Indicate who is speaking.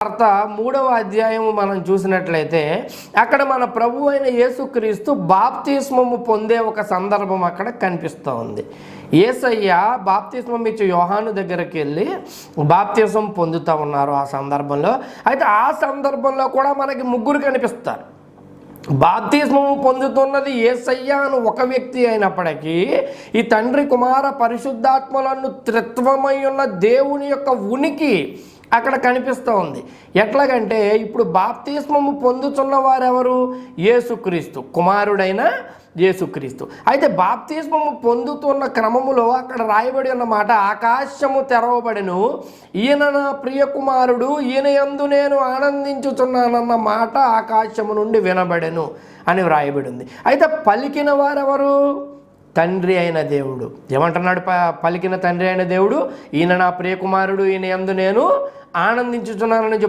Speaker 1: వార్త 3వ అధ్యాయము మనం చూసినట్లయితే అక్కడ మన ప్రభు అయిన యేసుక్రీస్తు బాప్తిస్మము పొందే ఒక సందర్భం అక్కడ కనిపిస్తూ ఉంది. యేసయ్య బాప్తిస్మం ఇచ్చే యోహాను దగ్గరికి వెళ్ళి బాప్తిస్మం పొందుతూ ఉన్నారు ఆ సందర్భంలో. అయితే ఆ సందర్భంలో కూడా మనకి ముగ్గురు కనిపిస్తారు. బాప్తిస్మము పొందుతున్నది యేసయ్య అని ఒక వ్యక్తి అయినప్పటికీ ఈ తండ్రి కుమార పరిశుద్ధాత్మలను త్రిత్వమై ఉన్న దేవుని యొక్క ఉనికి అక్కడ కనిపిస్తూ ఉంది. ఎట్లాగంటే ఇప్పుడు బాప్తిస్మము పొందుతున్న వారెవరు? యేసుక్రీస్తు కుమారుడైన యేసుక్రీస్తు. అయితే బాప్తిస్మము పొందుతున్న క్రమములో అక్కడ రాయబడి ఉన్నమాట, ఆకాశము తెరవబడెను, ఈయన నా ప్రియ కుమారుడు, ఈయన యందు నేను ఆనందించుచున్నానన్న మాట ఆకాశము నుండి వినబడెను అని వ్రాయబడి ఉంది. అయితే పలికిన వారెవరు? తండ్రి అయిన దేవుడు. ఏమంటున్నాడు పలికిన తండ్రి అయిన దేవుడు? ఈయన నా ప్రియ కుమారుడు, ఈయన యందు నేను ఆనందించుచున్నానని